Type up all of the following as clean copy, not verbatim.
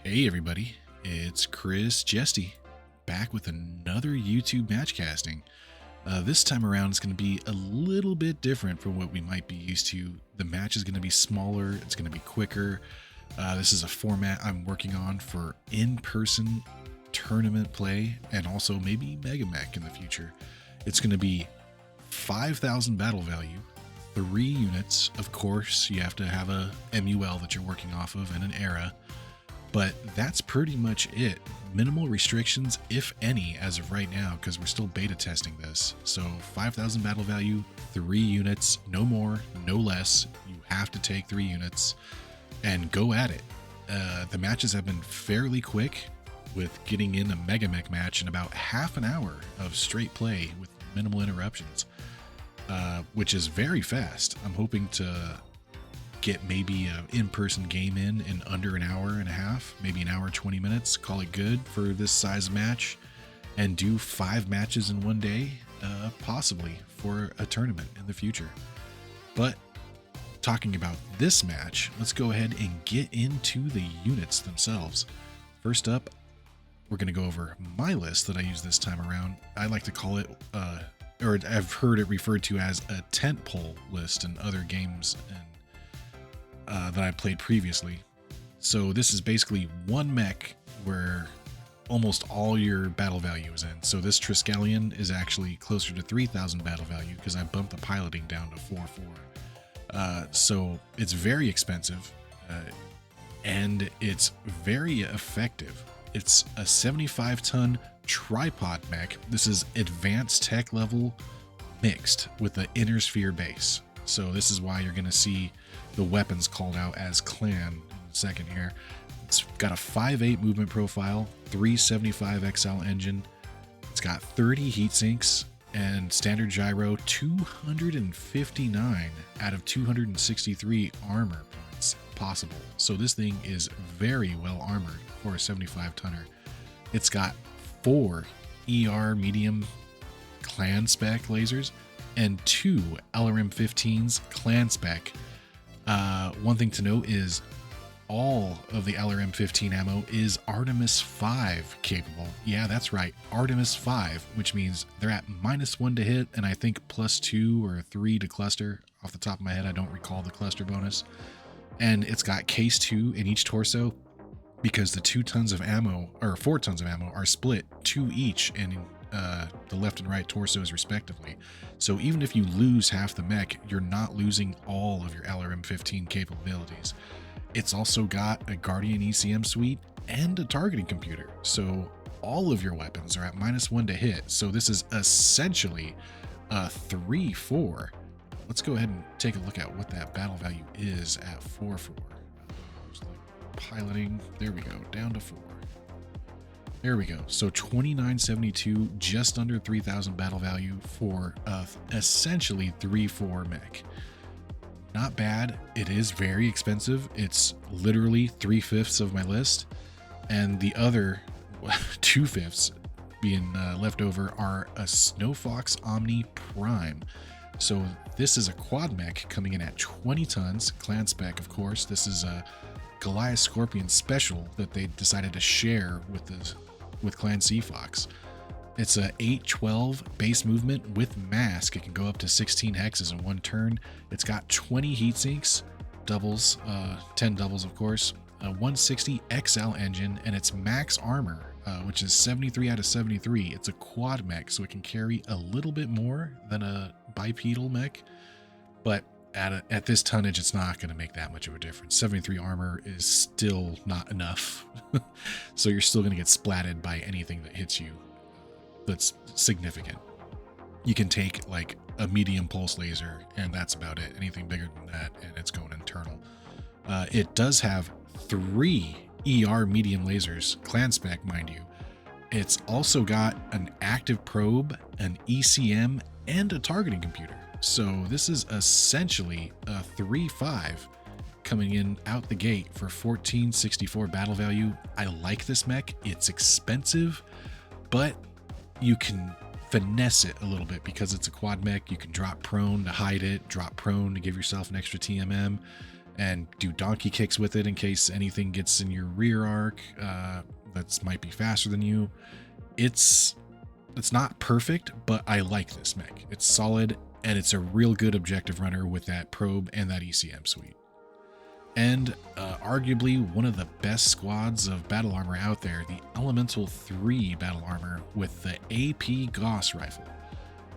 Hey everybody, it's Chris Jesty, back with another YouTube match casting. This time around it's going to be a little bit different from what we might be used to. The match is going to be smaller, it's going to be quicker. This is a format I'm working on for in-person tournament play and also maybe Mega Mech in the future. It's going to be 5,000 battle value, 3 units. Of course, you have to have a MUL that you're working off of and an era. But that's pretty much it. Minimal restrictions, if any, as of right now, because we're still beta testing this. So 5,000 battle value, 3 units, no more, no less. You have to take 3 units and go at it. The matches have been fairly quick, with getting in a Mega Mech match in about half an hour of straight play with minimal interruptions, which is very fast. I'm hoping to get maybe an in-person game in under an hour and a half, maybe an hour 20 minutes, call it good for this size match, and do 5 matches in one day, possibly for a tournament in the future. But talking about this match, let's go ahead and get into the units themselves. First up, we're going to go over my list that I use this time around. I like to call it, or I've heard it referred to as a tentpole list in other games and that I played previously. So this is basically one mech where almost all your battle value is in. So this Triskelion is actually closer to 3,000 battle value because I bumped the piloting down to 4,400. So it's very expensive and it's very effective. It's a 75-ton tripod mech. This is advanced tech level mixed with the inner sphere base. So this is why you're going to see the weapons called out as clan in a second here. It's got a 5.8 movement profile, 375 XL engine. It's got 30 heat sinks and standard gyro, 259 out of 263 armor points possible. So this thing is very well armored for a 75 tonner. It's got 4 ER medium clan spec lasers and 2 LRM-15s clan spec. One thing to note is all of the LRM-15 ammo is Artemis 5 capable. Yeah, that's right, Artemis 5, which means they're at -1 to hit and I think +2 or 3 to cluster. Off the top of my head, I don't recall the cluster bonus. And it's got case 2 in each torso because the 2 tons of ammo, or 4 tons of ammo, are split 2 each in the left and right torsos respectively. So even if you lose half the mech, you're not losing all of your LRM-15 capabilities. It's also got a Guardian ECM suite and a targeting computer. So all of your weapons are at -1 to hit. So this is essentially a 3-4. Let's go ahead and take a look at what that battle value is at 4-4. Piloting, there we go, down to 4. There we go. So 2972, just under 3,000 battle value for essentially 3-4 mech. Not bad. It is very expensive. It's literally 3/5 of my list, and the other 2/5 being left over are a Snowfox Omni Prime. So this is a quad mech coming in at 20 tons, clan spec, of course. This is a Goliath Scorpion special that they decided to share with Clan Seafox. It's a 8-12 base movement with mask. It can go up to 16 hexes in one turn. It's got 20 heat sinks, doubles, 10 doubles of course, a 160 XL engine, and its max armor, which is 73 out of 73. It's a quad mech, so it can carry a little bit more than a bipedal mech, but at this tonnage, it's not going to make that much of a difference. 73 armor is still not enough. So you're still going to get splatted by anything that hits you that's significant. You can take like a medium pulse laser and that's about it. Anything bigger than that and it's going internal. It does have 3 ER medium lasers, clan spec mind you. It's also got an active probe, an ECM, and a targeting computer. So this is essentially a 3-5 coming in out the gate for 1464 battle value. I like this mech. It's expensive, but you can finesse it a little bit because it's a quad mech. You can drop prone to hide it, drop prone to give yourself an extra TMM, and do donkey kicks with it in case anything gets in your rear arc that might be faster than you. It's not perfect, but I like this mech. It's solid, and it's a real good objective runner with that probe and that ECM suite. And arguably one of the best squads of battle armor out there, the Elemental 3 battle armor with the AP Gauss rifle.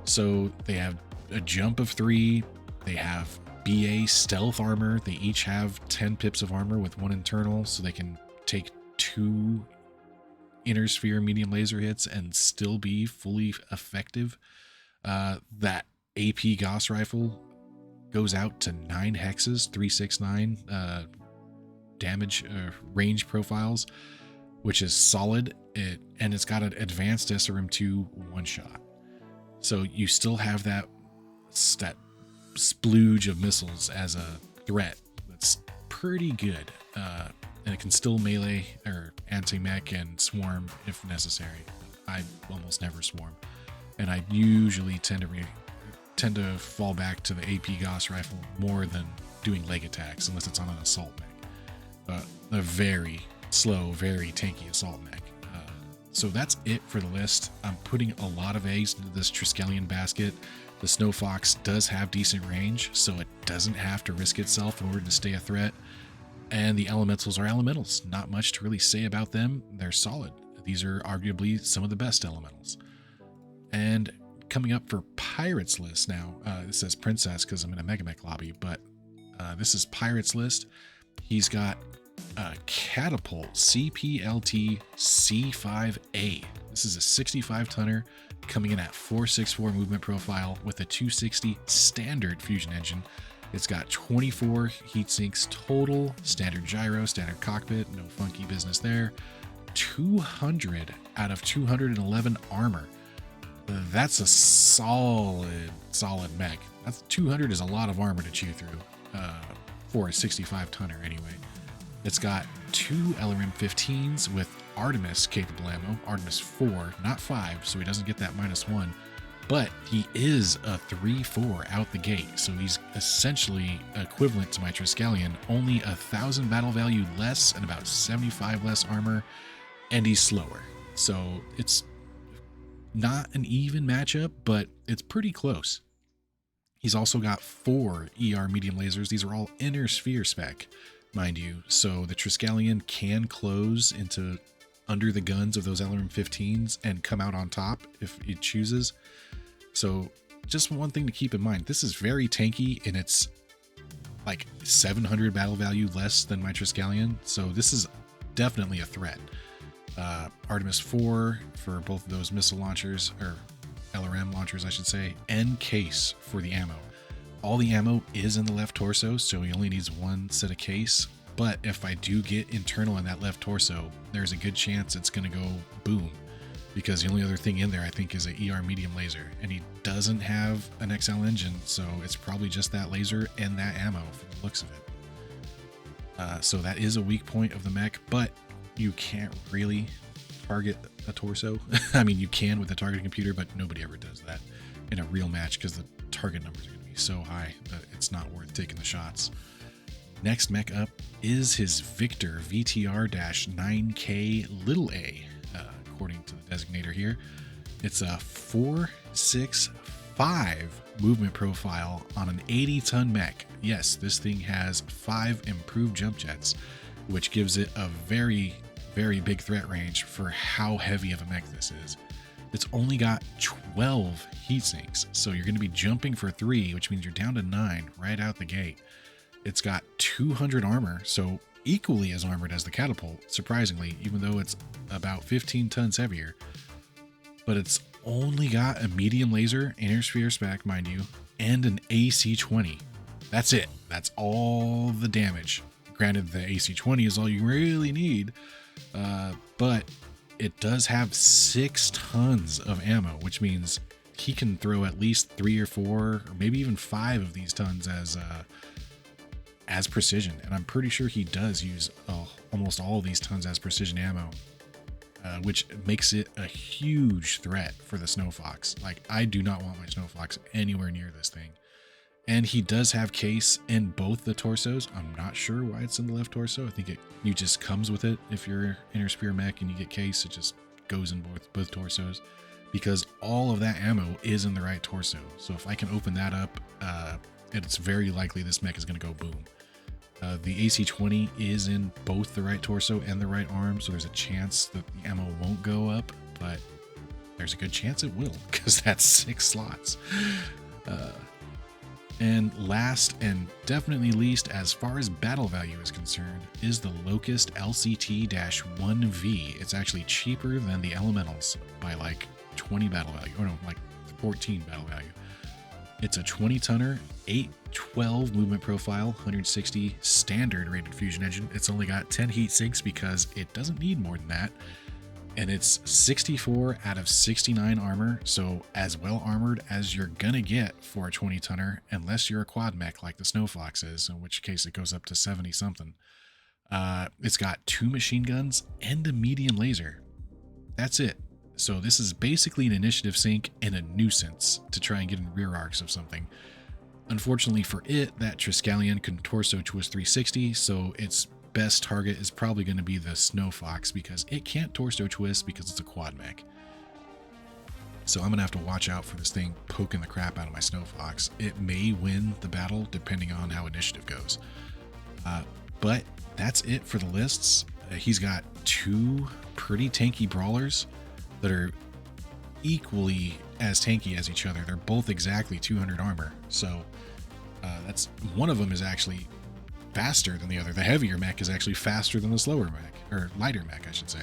So they have a jump of 3, they have BA stealth armor, they each have 10 pips of armor with 1 internal, so they can take 2 inner sphere medium laser hits and still be fully effective. That AP Gauss rifle goes out to 9 hexes, 369 damage range profiles, which is solid. And it's got an advanced SRM2 one-shot. So you still have that splooge of missiles as a threat that's pretty good. And it can still melee or anti-mech and swarm if necessary. I almost never swarm. And I usually tend to fall back to the AP Gauss rifle more than doing leg attacks, unless it's on an assault mech. But a very slow, very tanky assault mech. So that's it for the list. I'm putting a lot of eggs into this Triskelion basket. The Snow Fox does have decent range, so it doesn't have to risk itself in order to stay a threat. And the elementals are elementals. Not much to really say about them. They're solid. These are arguably some of the best elementals. And coming up for Pirates list now, it says Princess because I'm in a Megamech lobby, but this is Pirates list. He's got a Catapult CPLT C5A. This is a 65 tonner coming in at 464 movement profile with a 260 standard fusion engine. It's got 24 heat sinks total, standard gyro, standard cockpit, no funky business there. 200 out of 211 armor. That's a solid mech. That's 200 is a lot of armor to chew through for a 65 tonner anyway. It's got 2 LRM 15s with Artemis capable ammo, Artemis 4, not 5, so he doesn't get that -1, but he is a 3-4 out the gate, so he's essentially equivalent to my Triskelion, only 1,000 battle value less and about 75 less armor, and he's slower. So it's not an even matchup, but it's pretty close. He's also got 4 ER medium lasers. These are all inner sphere spec, mind you. So the Triskelion can close into under the guns of those LRM 15s and come out on top if it chooses. So just one thing to keep in mind, this is very tanky and it's like 700 battle value less than my Triskelion. So this is definitely a threat. Artemis 4 for both of those missile launchers, or LRM launchers I should say, and case for the ammo. All the ammo is in the left torso, so he only needs 1 set of case, but if I do get internal in that left torso, there's a good chance it's going to go boom, because the only other thing in there I think is an ER medium laser, and he doesn't have an XL engine, so it's probably just that laser and that ammo from the looks of it. So that is a weak point of the mech, but you can't really target a torso. I mean, you can with a targeting computer, but nobody ever does that in a real match because the target numbers are going to be so high that it's not worth taking the shots. Next mech up is his Victor VTR-9K little a, according to the designator here. It's a 465 movement profile on an 80-ton mech. Yes, this thing has 5 improved jump jets, which gives it a very, very big threat range for how heavy of a mech this is. It's only got 12 heat sinks, so you're going to be jumping for 3, which means you're down to 9 right out the gate. It's got 200 armor, so equally as armored as the Catapult, surprisingly, even though it's about 15 tons heavier. But it's only got a medium laser, inner sphere spec, mind you, and an AC-20. That's it. That's all the damage. Granted, the AC-20 is all you really need, but it does have 6 tons of ammo, which means he can throw at least 3 or 4, or maybe even 5 of these tons as precision. And I'm pretty sure he does use almost all of these tons as precision ammo, which makes it a huge threat for the Snow Fox. Like, I do not want my Snow Fox anywhere near this thing. And he does have case in both the torsos. I'm not sure why it's in the left torso. I think you just comes with it. If you're Inner Spear mech and you get case, it just goes in both torsos, because all of that ammo is in the right torso. So if I can open that up, it's very likely this mech is going to go boom. The AC-20 is in both the right torso and the right arm, so there's a chance that the ammo won't go up, but there's a good chance it will, because that's 6 slots. And last and definitely least, as far as battle value is concerned, is the Locust LCT-1V. It's actually cheaper than the Elementals by like 20 battle value, or no, like 14 battle value. It's a 20-tonner, 812 movement profile, 160 standard rated fusion engine. It's only got 10 heat sinks because it doesn't need more than that. And it's 64 out of 69 armor, so as well armored as you're gonna get for a 20-tonner, unless you're a quad mech like the Snow Fox is, in which case it goes up to 70 something. It's got 2 machine guns and a medium laser. That's it. So this is basically an initiative sink and a nuisance to try and get in rear arcs of something. Unfortunately for it, that Triskelion can torso twist 360, so its best target is probably going to be the Snow Fox, because it can't torso twist because it's a quad mech. So I'm going to have to watch out for this thing poking the crap out of my Snow Fox. It may win the battle depending on how initiative goes. But that's it for the lists. He's got 2 pretty tanky brawlers that are equally as tanky as each other. They're both exactly 200 armor. So that's one of them is actually faster than the other. The heavier mech is actually faster than the slower mech, or lighter mech, I should say.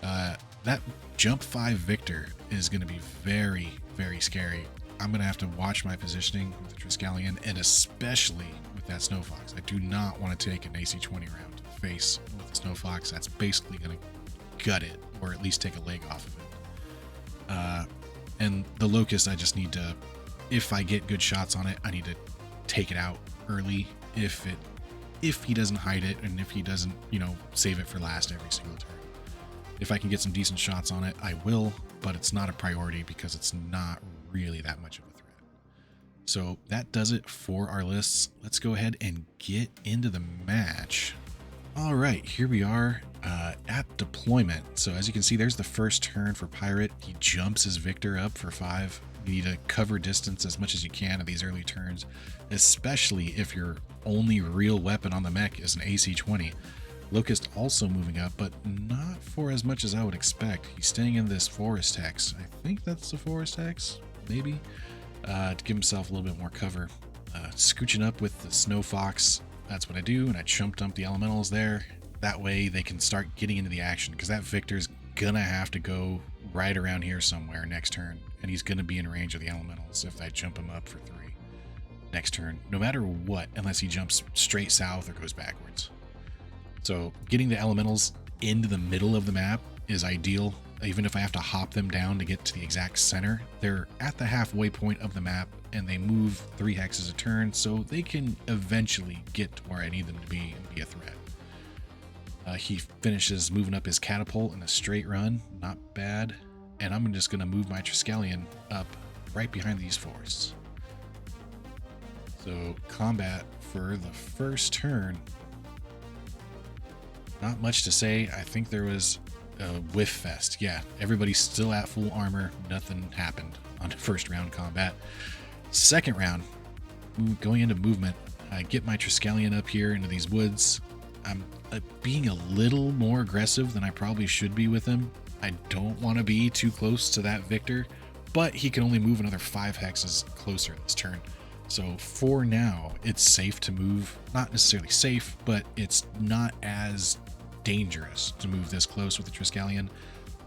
That jump 5 Victor is going to be very, very scary. I'm going to have to watch my positioning with the Triskelion, and especially with that Snow Fox. I do not want to take an AC-20 round to the face with the Snow Fox. That's basically going to gut it, or at least take a leg off of it. And the Locust, I just need to, if I get good shots on it, I need to take it out early. If he doesn't hide it, and if he doesn't, save it for last every single turn. If I can get some decent shots on it, I will, but it's not a priority because it's not really that much of a threat. So that does it for our lists. Let's go ahead and get into the match. All right, here we are at deployment. So as you can see, there's the first turn for Pirate. He jumps his Victor up for 5. You need to cover distance as much as you can at these early turns, especially if your only real weapon on the mech is an AC-20. Locust also moving up, but not for as much as I would expect. He's staying in this Forest Hex. I think that's the Forest Hex, maybe, to give himself a little bit more cover. Scooching up with the Snow Fox, that's what I do, and I chump dump the Elementals there. That way they can start getting into the action, because that Victor's gonna have to go right around here somewhere next turn, and he's gonna be in range of the Elementals if I jump him up for 3 next turn, no matter what, unless he jumps straight south or goes backwards. So getting the Elementals into the middle of the map is ideal. Even if I have to hop them down to get to the exact center, they're at the halfway point of the map, and they move 3 hexes a turn, so they can eventually get to where I need them to be and be a threat. He finishes moving up his catapult in a straight run, not bad, and I'm just going to move my Triskelion up right behind these forests. So combat for the first turn, not much to say. I think there was a whiff fest. Yeah, everybody's still at full armor. Nothing happened on the first round combat. Second round, going into movement, I get my Triskelion up here into these woods. I'm being a little more aggressive than I probably should be with him. I don't want to be too close to that Victor, but he can only move another 5 hexes closer this turn. So for now, it's safe to move. Not necessarily safe, but it's not as dangerous to move this close with the Triskelion,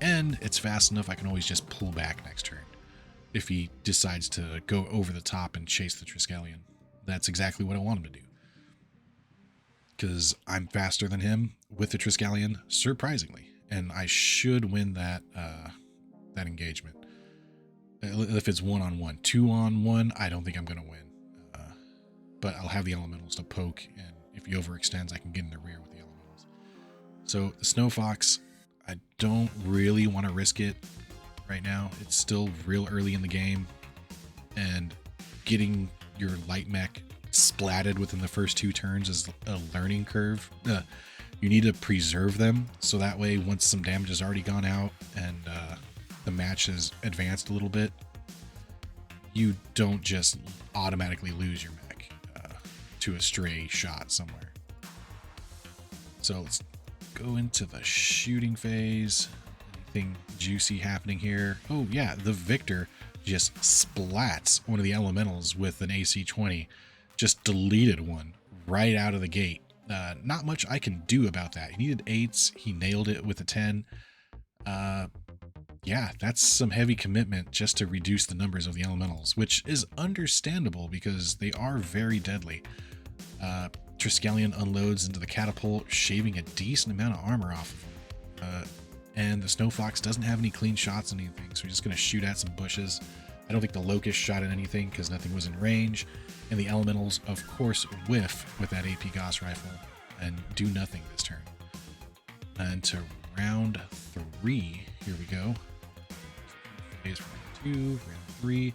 and it's fast enough I can always just pull back next turn if he decides to go over the top and chase the Triskelion. That's exactly what I want him to do, because I'm faster than him with the Triskelion, surprisingly, and I should win that that engagement. If it's 1-on-1, 2-on-1, I don't think I'm going to win. But I'll have the Elementals to poke, and if he overextends, I can get in the rear with the Elementals. So the Snow Fox, I don't really want to risk it right now. It's still real early in the game, and getting your light mech splatted within the first 2 turns is a learning curve. You need to preserve them, so that way once some damage has already gone out and the match has advanced a little bit, you don't just automatically lose your mech to a stray shot somewhere. So let's go into the shooting phase. Anything juicy happening here? Oh yeah, the Victor just splats one of the elementals with an AC-20. Just deleted one right out of the gate. Not much I can do about that. He needed 8s. He nailed it with a 10. Yeah, that's some heavy commitment just to reduce the numbers of the elementals, which is understandable because they are very deadly. Triskelion unloads into the catapult, shaving a decent amount of armor off of him. And the Snow Fox doesn't have any clean shots on anything, so we're just going to shoot at some bushes. I don't think the Locust shot at anything because nothing was in range. And the elementals, of course, whiff with that AP Gauss rifle and do nothing this turn. And to round 3, here we go. Phase round 2, round 3.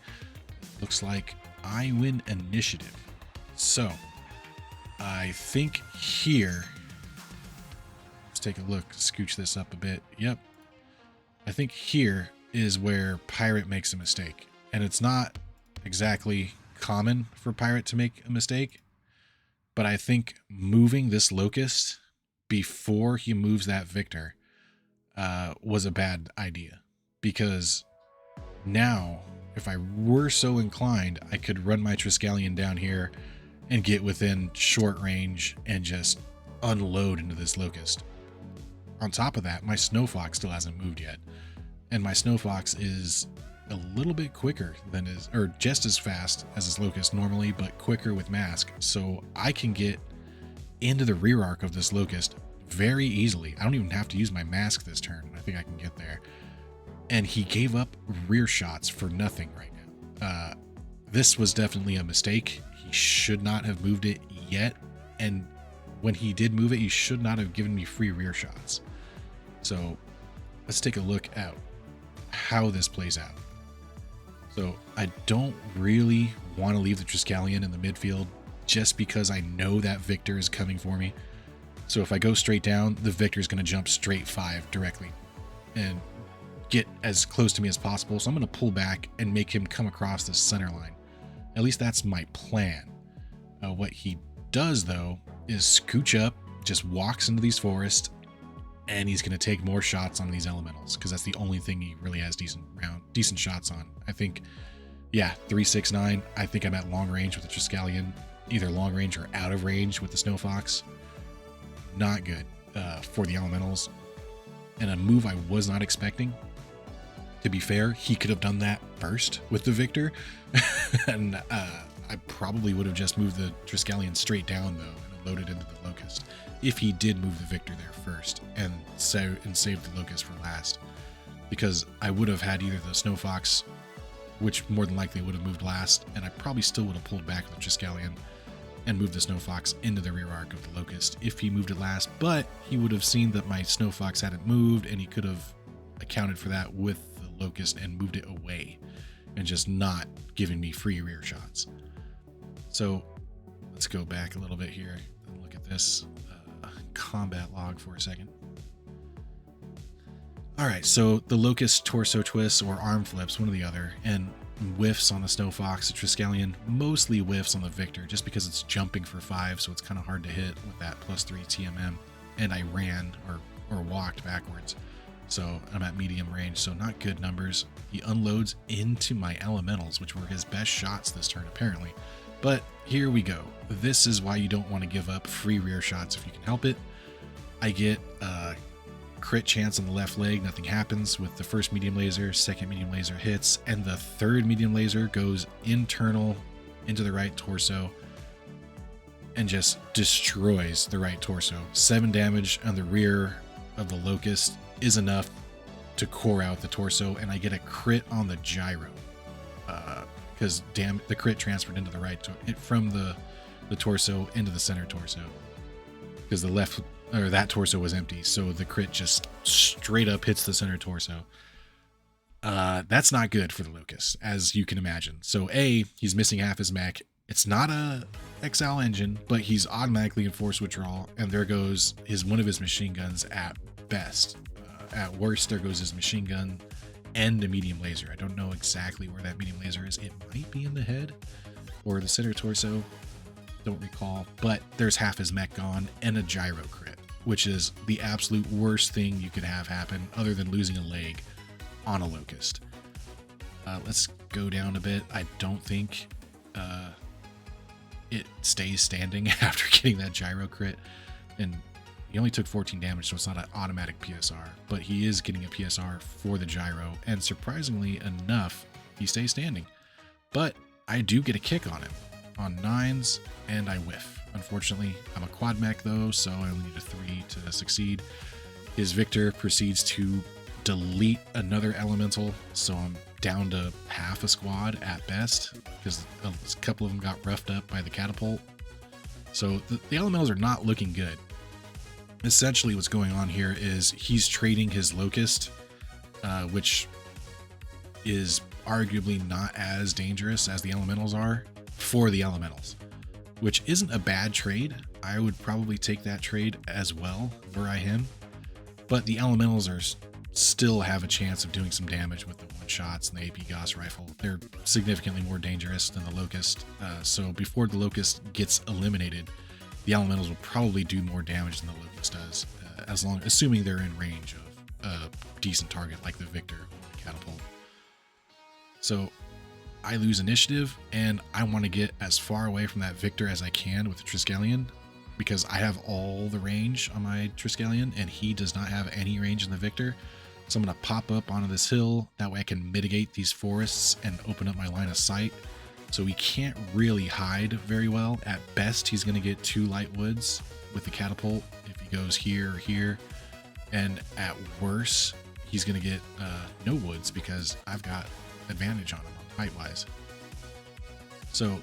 Looks like I win initiative. So I think here, let's take a look, scooch this up a bit. Yep. I think here is where Pirate makes a mistake. And it's not exactly common for Pirate to make a mistake, but I think moving this Locust before he moves that Victor was a bad idea, because now if I were so inclined, I could run my Triskelion down here and get within short range and just unload into this Locust. On top of that, my Snow Fox still hasn't moved yet, and my Snow Fox is a little bit quicker than his, or just as fast as his Locust normally, but quicker with mask. So I can get into the rear arc of this Locust very easily. I don't even have to use my mask this turn. I think I can get there. And he gave up rear shots for nothing right now. This was definitely a mistake. He should not have moved it yet. And when he did move it, he should not have given me free rear shots. So let's take a look at how this plays out. So I don't really want to leave the Triskelion in the midfield just because I know that Victor is coming for me. So if I go straight down, the Victor is going to jump straight 5 directly and get as close to me as possible. So I'm going to pull back and make him come across the center line. At least that's my plan. What he does though is scooch up, just walks into these forests, and he's going to take more shots on these elementals because that's the only thing he really has decent shots on. I think, yeah, 369. I think I'm at long range with the Triskelion, either long range or out of range with the Snow Fox. Not good for the elementals, and a move I was not expecting. To be fair, he could have done that first with the Victor, and I probably would have just moved the Triskelion straight down though and loaded into the Locust if he did move the Victor there first and save the Locust for last, because I would have had either the Snow Fox, which more than likely would have moved last, and I probably still would have pulled back the Triskelion and moved the Snow Fox into the rear arc of the Locust if he moved it last, but he would have seen that my Snow Fox hadn't moved, and he could have accounted for that with the Locust and moved it away and just not giving me free rear shots. So let's go back a little bit here and look at this combat log for a second. All right, so the Locust torso twists or arm flips, one or the other, and whiffs on the Snow Fox. The Triskelion mostly whiffs on the Victor just because it's jumping for 5, so it's kind of hard to hit with that +3 TMM. And I ran or walked backwards, so I'm at medium range, so not good numbers. He unloads into my elementals, which were his best shots this turn apparently. But here we go. This is why you don't want to give up free rear shots if you can help it. I get a crit chance on the left leg, nothing happens with the first medium laser, second medium laser hits, and the third medium laser goes internal into the right torso and just destroys the right torso. 7 damage on the rear of the Locust is enough to core out the torso, and I get a crit on the gyro because the crit transferred into the right from the torso into the center torso, because the left or that torso was empty, so the crit just straight up hits the center torso. That's not good for the Locust, as you can imagine. So A, he's missing half his mech, It's not a XL engine, but he's automatically in force withdrawal, and there goes one of his machine guns at best. At worst, there goes his machine gun and a medium laser. I don't know exactly where that medium laser is. It might be in the head or the center torso. Don't recall, but there's half his mech gone and a gyro crit, which is the absolute worst thing you could have happen other than losing a leg on a Locust. Let's go down a bit. I don't think it stays standing after getting that gyro crit, and he only took 14 damage, so it's not an automatic PSR, but he is getting a PSR for the gyro, and surprisingly enough, he stays standing. But I do get a kick on him on 9s, and I whiff. Unfortunately, I'm a quad mech though, so I only need a 3 to succeed. His Victor proceeds to delete another elemental, so I'm down to half a squad at best, because a couple of them got roughed up by the catapult. So the elementals are not looking good. Essentially what's going on here is he's trading his Locust, which is arguably not as dangerous as the elementals are, for the elementals, which isn't a bad trade. I would probably take that trade as well were I him, but the elementals still have a chance of doing some damage with the one shots and the AP Gauss rifle. They're significantly more dangerous than the Locust, so before the Locust gets eliminated, the elementals will probably do more damage than the Locust does, assuming they're in range of a decent target like the Victor or the catapult. So I lose initiative, and I want to get as far away from that Victor as I can with the Triskelion, because I have all the range on my Triskelion and he does not have any range in the Victor. So I'm going to pop up onto this hill, that way I can mitigate these forests and open up my line of sight. So he can't really hide very well. At best, he's going to get 2 light woods with the catapult if he goes here or here. And at worst, he's going to get no woods because I've got advantage on him height-wise. So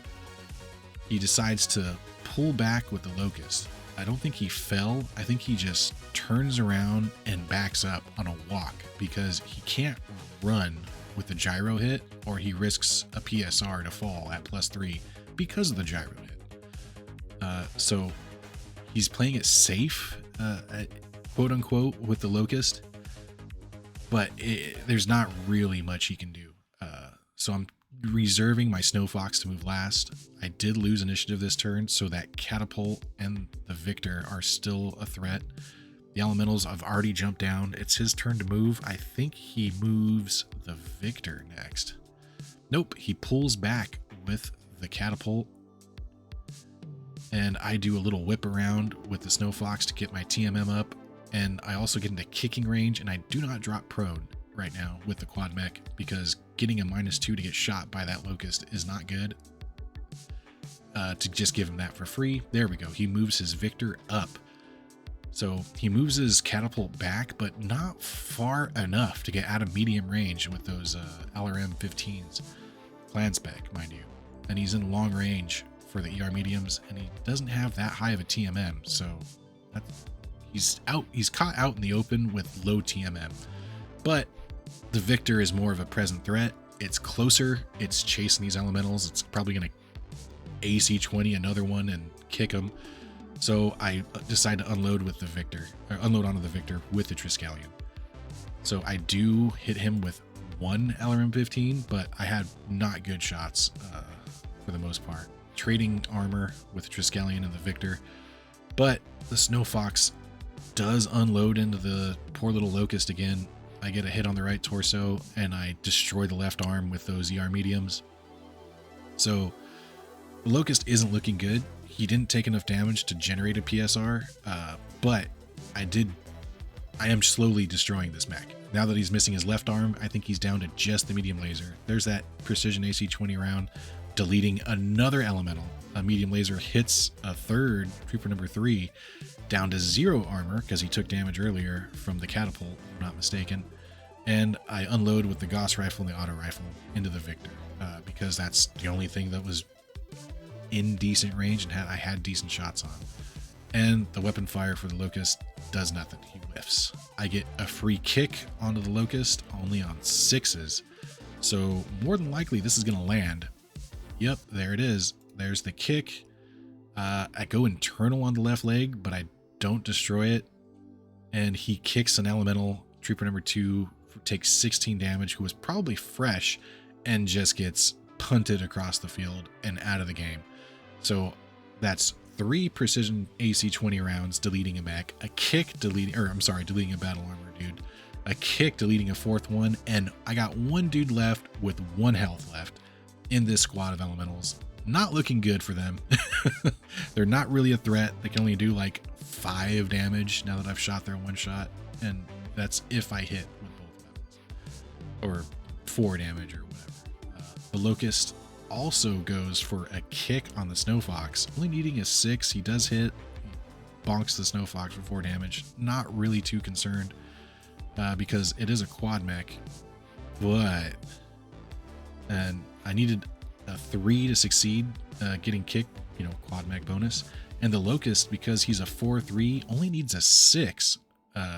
he decides to pull back with the Locust. I don't think he fell. I think he just turns around and backs up on a walk because he can't run with the gyro hit, or he risks a PSR to fall at +3 because of the gyro hit. So he's playing it safe, quote unquote, with the Locust, but there's not really much he can do. So I'm reserving my Snow Fox to move last. I did lose initiative this turn, so that catapult and the Victor are still a threat. The elementals have already jumped down. It's his turn to move. I think he moves the Victor next. Nope, he pulls back with the catapult. And I do a little whip around with the Snow Fox to get my TMM up. And I also get into kicking range, and I do not drop prone right now with the quad mech because getting a -2 to get shot by that Locust is not good. To just give him that for free. There we go. He moves his Victor up. So he moves his catapult back, but not far enough to get out of medium range with those LRM 15s. Clan spec, mind you. And he's in long range for the ER mediums, and he doesn't have that high of a TMM. So he's caught out in the open with low TMM. But the Victor is more of a present threat. It's closer. It's chasing these elementals. It's probably going to AC-20 another one and kick him. So I decide to unload with the Victor, or unload onto the Victor with the Triskelion. So I do hit him with 1 LRM 15, but I had not good shots for the most part. Trading armor with the Triskelion and the Victor, but the Snow Fox does unload into the poor little Locust again. I get a hit on the right torso, and I destroy the left arm with those ER mediums. So the Locust isn't looking good. He didn't take enough damage to generate a PSR, but I am slowly destroying this mech. Now that he's missing his left arm, I think he's down to just the medium laser. There's that precision AC-20 round, deleting another elemental. A medium laser hits a third, trooper number 3, down to 0 armor because he took damage earlier from the catapult, if I'm not mistaken. And I unload with the Gauss rifle and the auto rifle into the Victor because that's the only thing that was in decent range and I had decent shots on. And the weapon fire for the Locust does nothing. He whiffs. I get a free kick onto the Locust, only on 6s. So more than likely this is going to land. Yep, there it is. There's the kick. I go internal on the left leg, but I don't destroy it. And he kicks an elemental. Trooper number 2 takes 16 damage, who was probably fresh, and just gets punted across the field and out of the game. So that's 3 precision AC 20 rounds deleting a mech, a kick deleting, or I'm sorry, deleting a battle armor dude, a kick deleting a 4th one, and I got 1 dude left with 1 health left in this squad of elementals. Not looking good for them. They're not really a threat. They can only do like 5 damage now that I've shot their 1 shot, and that's if I hit with both weapons, or 4 damage or whatever. The Locust also goes for a kick on the Snow Fox, only needing a 6. He does hit, bonks the Snow Fox for 4 damage. Not really too concerned because it is a quad mech, and I needed a 3 to succeed getting kicked, quad mech bonus. And the Locust, because he's a 4/3, only needs a 6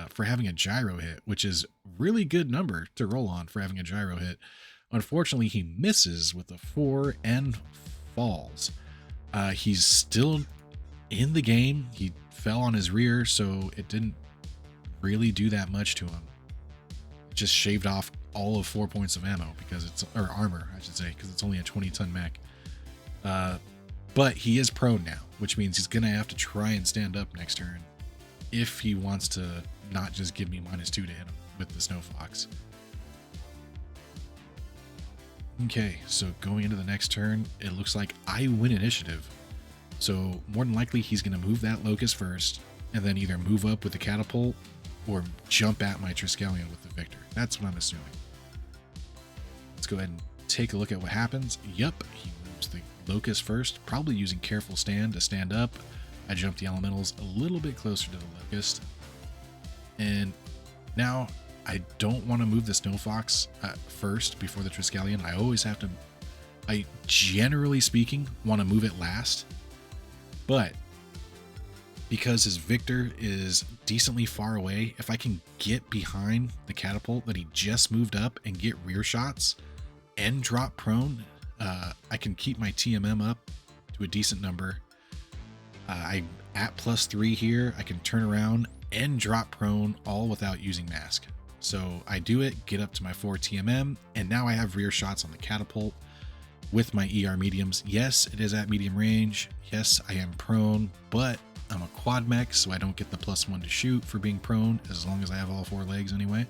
for having a gyro hit, which is really good number to roll on for having a gyro hit. Unfortunately, he misses with a 4 and falls. He's still in the game. He fell on his rear, so it didn't really do that much to him. It just shaved off all of 4 points of ammo because it's, or armor, I should say, because it's only a 20-ton mech. But he is prone now, which means he's gonna have to try and stand up next turn if he wants to not just give me -2 to hit him with the Snow Fox. Okay, so going into the next turn, it looks like I win initiative. So more than likely he's gonna move that Locust first, and then either move up with the catapult or jump at my Triskelion with the Victor. That's what I'm assuming. Let's go ahead and take a look at what happens. Yup, he moves the Locust first, probably using careful stand to stand up. I jump the elementals a little bit closer to the Locust. And now I don't want to move the Snow Fox first before the Triskelion. I always have to, I generally speaking, want to move it last. But because his Victor is decently far away, if I can get behind the catapult that he just moved up and get rear shots and drop prone, I can keep my TMM up to a decent number. I'm at +3 here. I can turn around and drop prone all without using mask. So I do it, get up to my 4 TMM, and now I have rear shots on the catapult with my ER mediums. Yes, it is at medium range. Yes, I am prone, but I'm a quad mech, so I don't get the +1 to shoot for being prone, as long as I have all 4 legs anyway.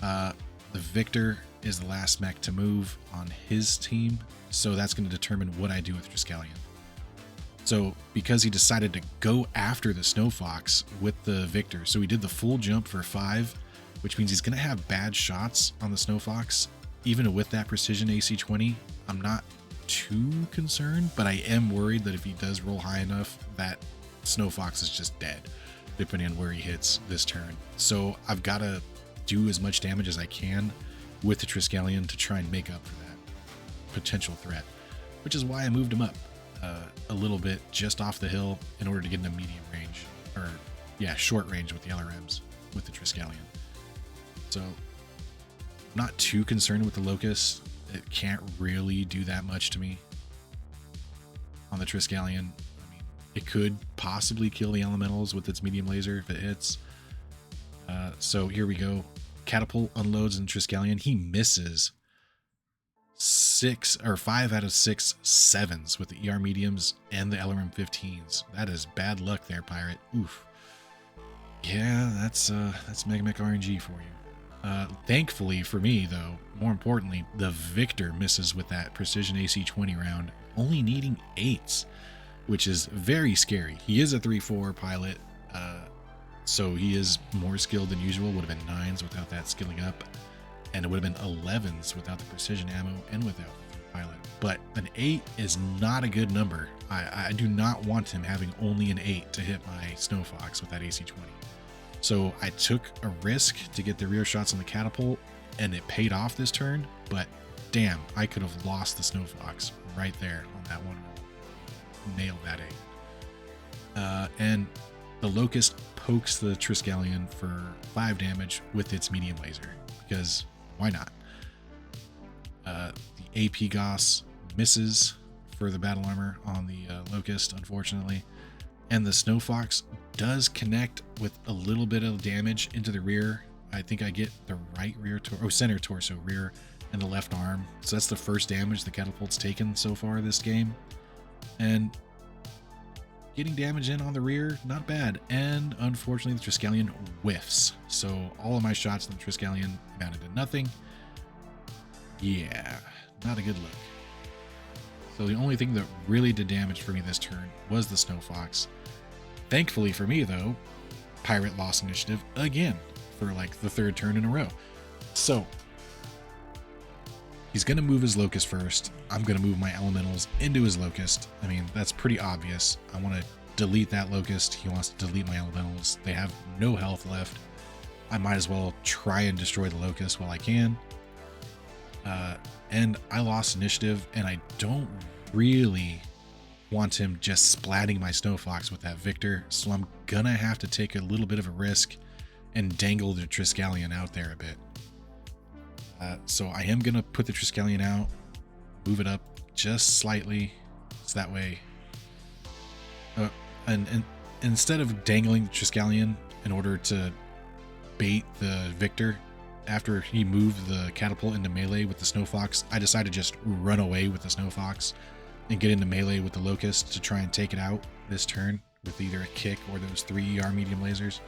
The Victor is the last mech to move on his team, so that's going to determine what I do with Triskelion. So because he decided to go after the Snow Fox with the Victor, so he did the full jump for 5, which means he's going to have bad shots on the Snow Fox. Even with that precision AC 20, I'm not too concerned, but I am worried that if he does roll high enough, that Snow Fox is just dead, depending on where he hits this turn. So I've got to do as much damage as I can with the Triskelion to try and make up for that potential threat, which is why I moved him up a little bit just off the hill in order to get into medium range, or yeah, short range with the LRMs with the Triskelion. So not too concerned with the Locust. It can't really do that much to me. On the Triskelion, I mean, it could possibly kill the elementals with its medium laser if it hits. So here we go. Catapult unloads in Triskelion. He misses 5 out of 6 7s with the ER mediums and the LRM 15s. That is bad luck there, Pirate. Oof. Yeah, that's Mega Mech RNG for you. Thankfully for me, though, more importantly, the Victor misses with that precision AC 20 round, only needing 8s, which is very scary. He is a 3/4 pilot, so he is more skilled than usual. Would have been 9s without that skilling up, and it would have been 11s without the precision ammo and without the pilot. But an 8 is not a good number. I do not want him having only an 8 to hit my Snow Fox with that AC 20. So I took a risk to get the rear shots on the catapult, and it paid off this turn, but damn, I could have lost the Snow Fox right there on that one roll. Nailed that 8. And the Locust pokes the Triskelion for 5 damage with its medium laser, because why not? The AP Goss misses for the battle armor on the Locust, unfortunately. And the Snow Fox does connect with a little bit of damage into the rear. I think I get the right rear center torso, rear, and the left arm. So that's the first damage the catapult's taken so far this game. And getting damage in on the rear, not bad. And unfortunately, the Triskelion whiffs. So all of my shots in the Triskelion amounted to nothing. Yeah, not a good look. So the only thing that really did damage for me this turn was the Snow Fox. Thankfully for me, though, Pirate lost initiative again for like the third turn in a row. So he's going to move his Locust first. I'm going to move my Elementals into his Locust. I mean, that's pretty obvious. I want to delete that Locust. He wants to delete my Elementals. They have no health left. I might as well try and destroy the Locust while I can. And I lost initiative, and I don't really want him just splatting my Snow Fox with that Victor, so I'm gonna have to take a little bit of a risk and dangle the Triskelion out there a bit. So I am gonna put the Triskelion out, move it up just slightly, so that way, and instead of dangling the Triskelion in order to bait the Victor, after he moved the catapult into melee with the Snow Fox, I decided to just run away with the Snow Fox and get into melee with the Locust to try and take it out this turn with either a kick or those 3 ER medium lasers.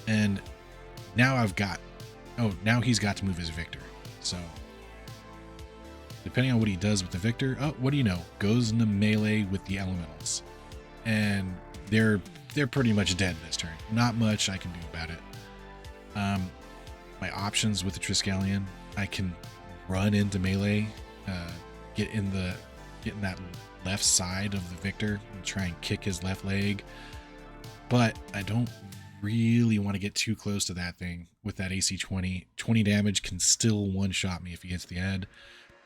And now now he's got to move his Victor. So depending on what he does with the Victor, what do you know? Goes into melee with the Elementals. And they're pretty much dead this turn. Not much I can do about it. My options with the Triskelion, I can run into melee, get in that left side of the Victor and try and kick his left leg. But I don't really want to get too close to that thing with that AC 20. 20 damage can still one-shot me if he hits the head,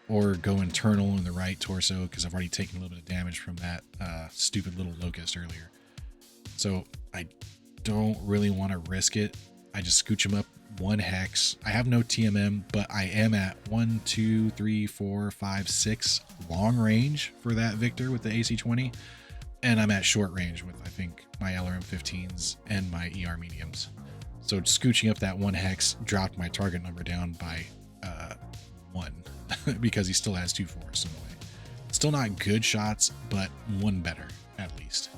or go internal in the right torso because I've already taken a little bit of damage from that stupid little Locust earlier. So I don't really want to risk it. I just scooch him up 1 hex. I have no TMM, but I am at 1, 2, 3, 4, 5, 6 long range for that Victor with the AC 20. And I'm at short range with, I think, my LRM 15s and my ER mediums. So scooching up that 1 hex dropped my target number down by 1 because he still has 2 4s in the way. Still not good shots, but 1 better at least.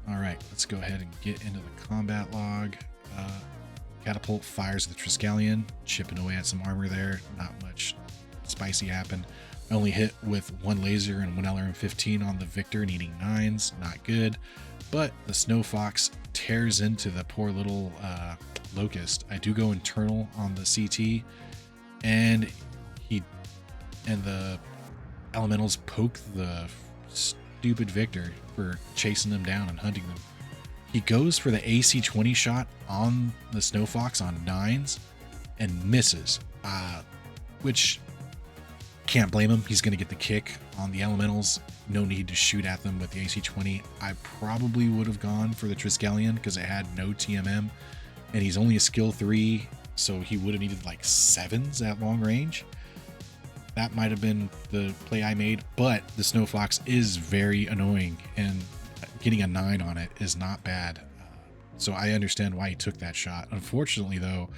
All right, let's go ahead and get into the combat log. Catapult fires the Triskelion, chipping away at some armor there. Not much spicy happened. I only hit with 1 laser and 1 LRM 15 on the Victor, needing 9s. Not good. But the Snow Fox tears into the poor little Locust. I do go internal on the CT, and the Elementals poke the stupid Victor for chasing them down and hunting them. He goes for the AC 20 shot on the Snow Fox on 9s and misses, which can't blame him. He's going to get the kick on the Elementals. No need to shoot at them with the AC 20. I probably would have gone for the Triskelion because it had no TMM, and he's only a skill 3, so he would have needed like 7s at long range. That might have been the play I made, but the Snow Fox is very annoying, and getting a 9 on it is not bad. So I understand why he took that shot. Unfortunately, though,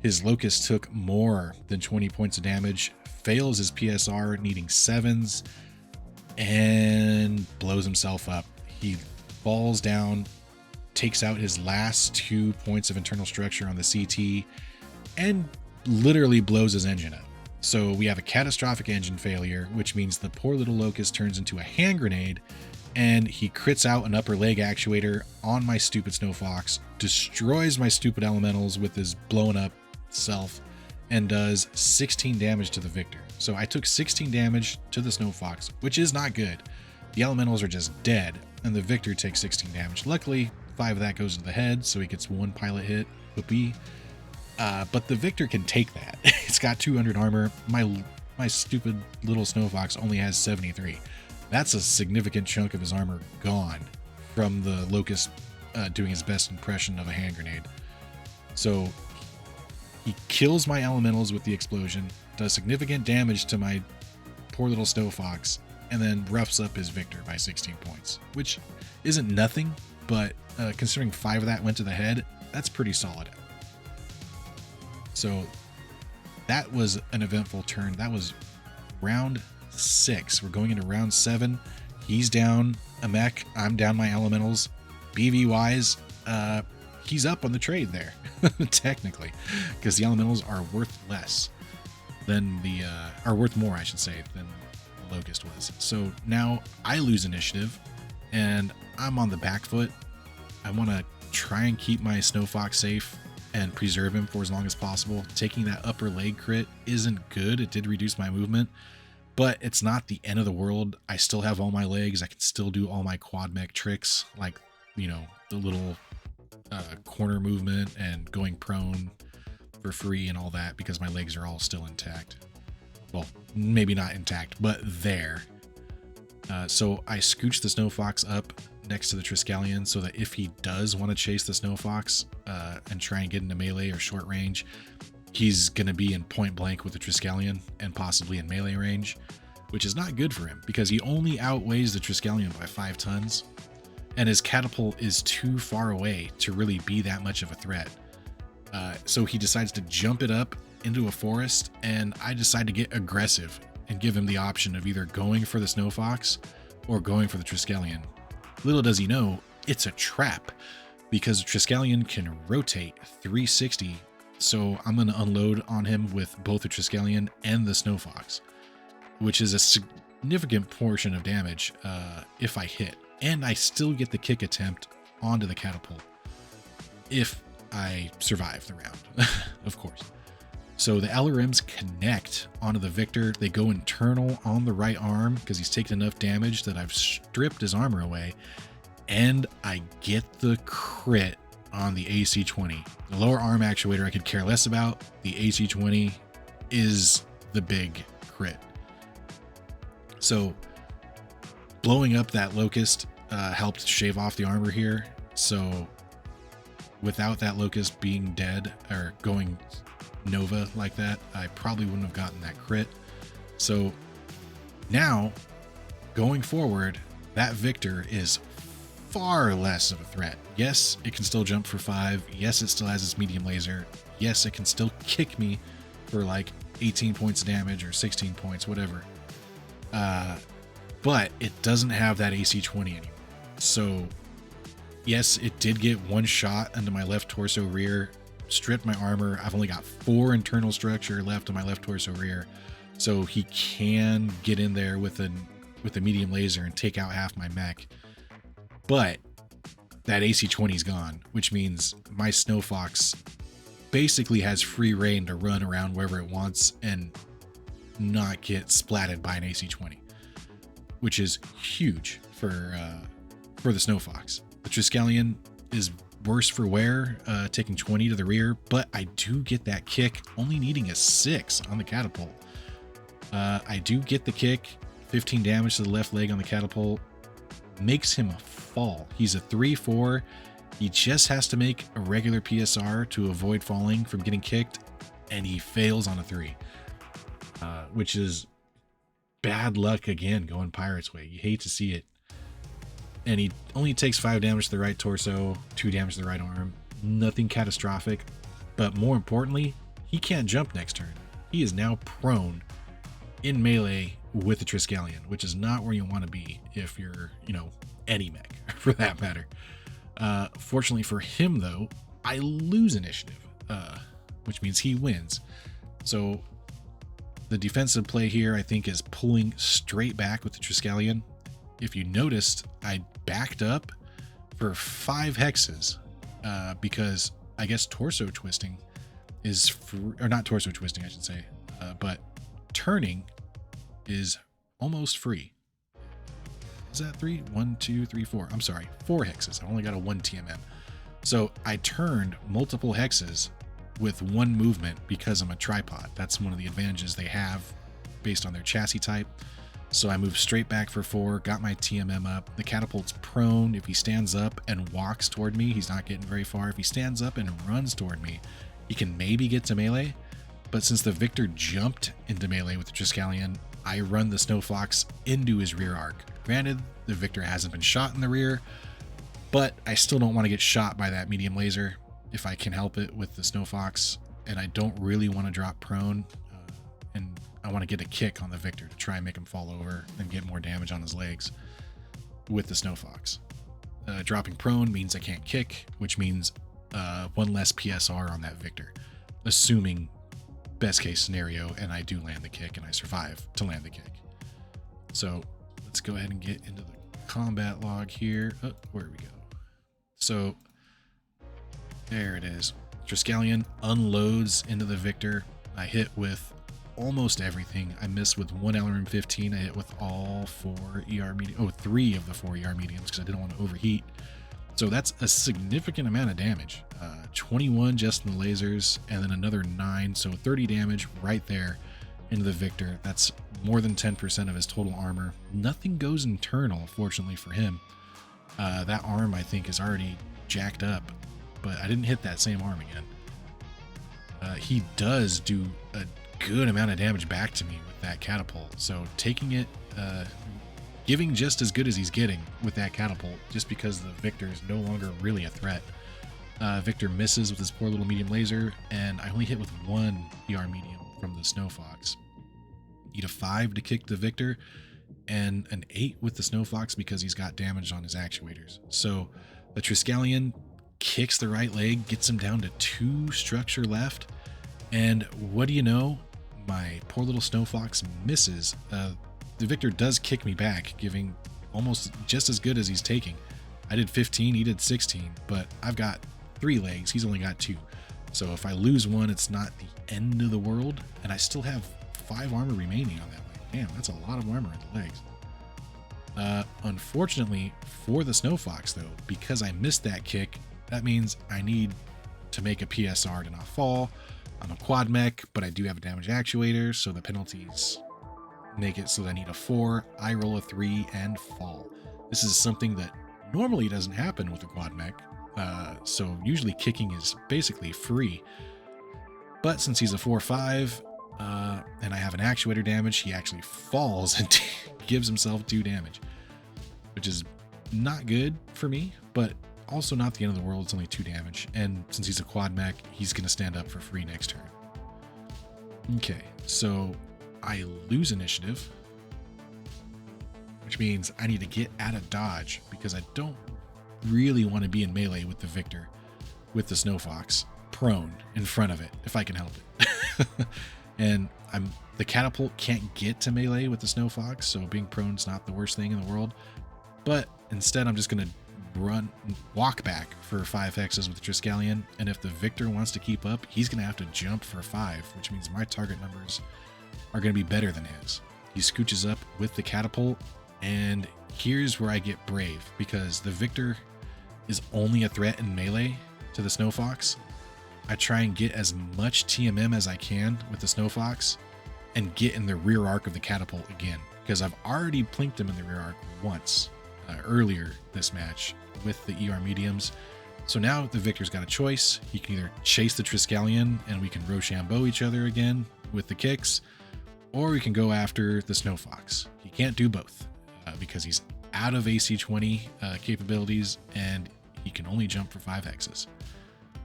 his Locust took more than 20 points of damage, fails his PSR, needing 7s, and blows himself up. He falls down, takes out his last 2 points of internal structure on the CT, and literally blows his engine up. So we have a catastrophic engine failure, which means the poor little Locust turns into a hand grenade, and he crits out an upper leg actuator on my stupid Snow Fox, destroys my stupid Elementals with his blown up self, and does 16 damage to the Victor. So I took 16 damage to the Snow Fox, which is not good. The Elementals are just dead, and the Victor takes 16 damage. Luckily, 5 of that goes to the head, so he gets 1 pilot hit. Whoopee. But the Victor can take that. It's got 200 armor. My stupid little Snow Fox only has 73. That's a significant chunk of his armor gone from the Locust doing his best impression of a hand grenade. So he kills my Elementals with the explosion, does significant damage to my poor little Snow Fox, and then roughs up his Victor by 16 points, which isn't nothing, but considering 5 of that went to the head, that's pretty solid. So that was an eventful turn. That was round 6. We're going into round 7. He's down a mech. I'm down my elementals. BV wise, he's up on the trade there, technically, because the elementals are worth less than the, are worth more, I should say, than the Locust was. So now I lose initiative and I'm on the back foot. I want to try and keep my Snow Fox safe and preserve him for as long as possible. Taking that upper leg crit isn't good. It did reduce my movement, but it's not the end of the world. I still have all my legs. I can still do all my quad mech tricks, like, you know, the little corner movement and going prone for free and all that, because my legs are all still intact. Well, maybe not intact, but there. So I scooch the Snow Fox up next to the Triskelion so that if he does want to chase the Snow Fox and try and get into melee or short range, he's going to be in point blank with the Triskelion and possibly in melee range, which is not good for him because he only outweighs the Triskelion by 5 tons, and his catapult is too far away to really be that much of a threat. So he decides to jump it up into a forest, and I decide to get aggressive and give him the option of either going for the Snow Fox or going for the Triskelion. Little does he know, it's a trap, because the Triskelion can rotate 360, so I'm going to unload on him with both the Triskelion and the Snow Fox, which is a significant portion of damage if I hit, and I still get the kick attempt onto the catapult if I survive the round, of course. So the LRMs connect onto the Victor. They go internal on the right arm because he's taken enough damage that I've stripped his armor away, and I get the crit on the AC-20. The lower arm actuator I could care less about. The AC-20 is the big crit. So blowing up that Locust helped shave off the armor here. So without that Locust being dead or going Nova like that, I probably wouldn't have gotten that crit. So now going forward, that Victor is far less of a threat. Yes, it can still jump for 5. Yes, it still has its medium laser. Yes, it can still kick me for like 18 points of damage or 16 points, whatever. But it doesn't have that AC-20 anymore. So yes, it did get one shot into my left torso rear, stripped my armor. I've only got 4 internal structure left on my left torso rear, so he can get in there with a medium laser and take out half my mech. But that AC-20 is gone, which means my Snow Fox basically has free reign to run around wherever it wants and not get splatted by an AC-20, which is huge for the Snow Fox. The Triskelion is worse for wear, taking 20 to the rear, but I do get that kick, only needing a 6 on the catapult. I do get the kick, 15 damage to the left leg on the catapult, makes him fall. He's a 3-4. He just has to make a regular PSR to avoid falling from getting kicked, and he fails on a 3, which is bad luck again, going Pirate's way. You hate to see it. And he only takes 5 damage to the right torso, 2 damage to the right arm. Nothing catastrophic. But more importantly, he can't jump next turn. He is now prone in melee with the Triskelion, which is not where you want to be if you're, you know, any mech for that matter. Fortunately for him, though, I lose initiative, which means he wins. So the defensive play here, I think, is pulling straight back with the Triskelion. If you noticed, I backed up for 5 hexes because I guess torso twisting is free, or not torso twisting, I should say, but turning is almost free. Is that 3? 1, 2, 3, 4. I'm sorry, 4 hexes. I only got a 1 TMM. So I turned multiple hexes with 1 movement because I'm a tripod. That's one of the advantages they have based on their chassis type. So I moved straight back for 4, got my TMM up. The catapult's prone. If he stands up and walks toward me, he's not getting very far. If he stands up and runs toward me, he can maybe get to melee. But since the Victor jumped into melee with the Triskelion, I run the Snow Fox into his rear arc. Granted, the Victor hasn't been shot in the rear, but I still don't want to get shot by that medium laser if I can help it with the Snow Fox, and I don't really want to drop prone, and I want to get a kick on the Victor to try and make him fall over and get more damage on his legs with the Snow Fox. Dropping prone means I can't kick, which means one less PSR on that Victor, assuming best case scenario and I do land the kick and I survive to land the kick. So let's go ahead and get into the combat log here. Oh, where we go. So there it is. Triskelion unloads into the Victor. I hit with almost everything. I missed with one LRM 15. I hit with all 4 ER medium. Oh, 3 of the 4 ER mediums because I didn't want to overheat. So that's a significant amount of damage. 21 just in the lasers, and then another 9. So 30 damage right there into the Victor. That's more than 10% of his total armor. Nothing goes internal, fortunately for him. That arm, I think, is already jacked up, but I didn't hit that same arm again. He does do a good amount of damage back to me with that catapult. So taking it, giving just as good as he's getting with that catapult, just because the Victor is no longer really a threat. Victor misses with his poor little medium laser, and I only hit with 1 ER medium from the Snow Fox. Need a 5 to kick the Victor, and an 8 with the Snow Fox because he's got damage on his actuators. So the Triskelion kicks the right leg, gets him down to 2 structure left, and what do you know? My poor little Snow Fox misses. The Victor does kick me back, giving almost just as good as he's taking. I did 15, he did 16, but I've got 3 legs, he's only got 2. So if I lose one, it's not the end of the world, and I still have 5 armor remaining on that leg. Damn, that's a lot of armor in the legs. Unfortunately for the Snow Fox, though, because I missed that kick, that means I need to make a PSR to not fall. I'm a quad mech, but I do have a damage actuator, so the penalties make it so that I need a 4, I roll a 3, and fall. This is something that normally doesn't happen with a quad mech, so usually kicking is basically free. But since he's a 4-5, and I have an actuator damage, he actually falls and gives himself 2 damage, which is not good for me, but also not the end of the world. It's only 2 damage, and since he's a quad mech, he's going to stand up for free next turn. Okay, so I lose initiative, which means I need to get out of dodge because I don't really want to be in melee with the Victor, with the Snow Fox, prone in front of it if I can help it. And the catapult can't get to melee with the Snow Fox, so being prone is not the worst thing in the world. But instead, I'm just going to walk back for 5 hexes with Triskelion, and if the Victor wants to keep up, he's going to have to jump for 5, which means my target numbers are going to be better than his. He scooches up with the catapult, and here's where I get brave, because the Victor is only a threat in melee to the Snow Fox. I try and get as much TMM as I can with the Snow Fox and get in the rear arc of the catapult again, because I've already plinked him in the rear arc once earlier this match with the ER mediums. So now the Victor's got a choice. He can either chase the Triskelion and we can Rochambeau each other again with the kicks, or we can go after the Snow Fox. He can't do both because he's out of AC 20 capabilities and he can only jump for 5 hexes.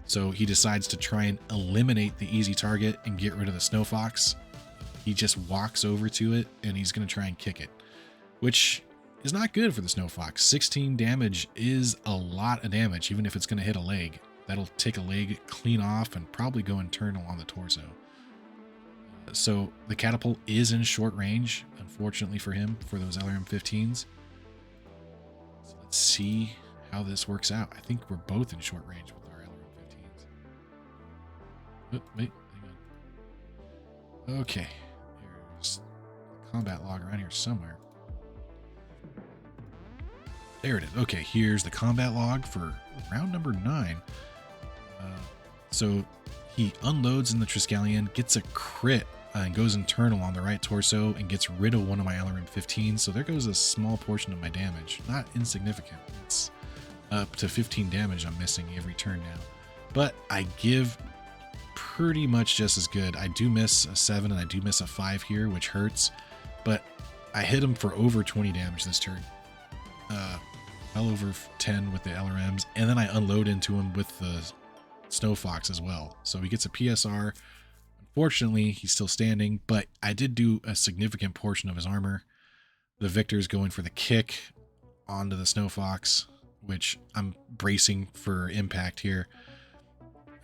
So he decides to try and eliminate the easy target and get rid of the Snow Fox. He just walks over to it and he's going to try and kick it, which is not good for the Snow Fox. 16 damage is a lot of damage, even if it's going to hit a leg. That'll take a leg clean off and probably go internal on the torso. So the catapult is in short range, unfortunately for him, for those LRM 15s. So let's see how this works out. I think we're both in short range with our LRM 15s. Oh, wait, hang on. Okay, there's a combat log around here somewhere. There it is. Okay, here's the combat log for round number 9. So he unloads in the Triskelion, gets a crit, and goes internal on the right torso and gets rid of one of my LRM 15. So there goes a small portion of my damage. Not insignificant. It's up to 15 damage I'm missing every turn now. But I give pretty much just as good. I do miss a 7 and I do miss a 5 here, which hurts. but I hit him for over 20 damage this turn. Well over 10 with the LRMs, and then I unload into him with the Snow Fox as well. So he gets a PSR. Unfortunately, he's still standing, but I did do a significant portion of his armor. The Victor's going for the kick onto the Snow Fox, which I'm bracing for impact here.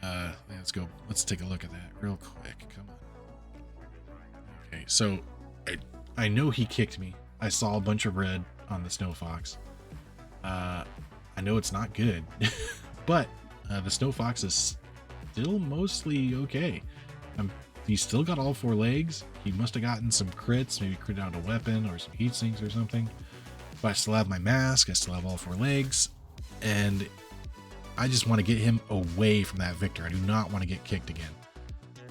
Let's go. Let's take a look at that real quick. Come on. Okay, so I know he kicked me. I saw a bunch of red on the Snow Fox. I know it's not good, but the Snow Fox is still mostly okay. He's still got all 4 legs. He must have gotten some crits, maybe crit out a weapon or some heat sinks or something. But I still have my mask. I still have all 4 legs, and I just want to get him away from that Victor. I do not want to get kicked again.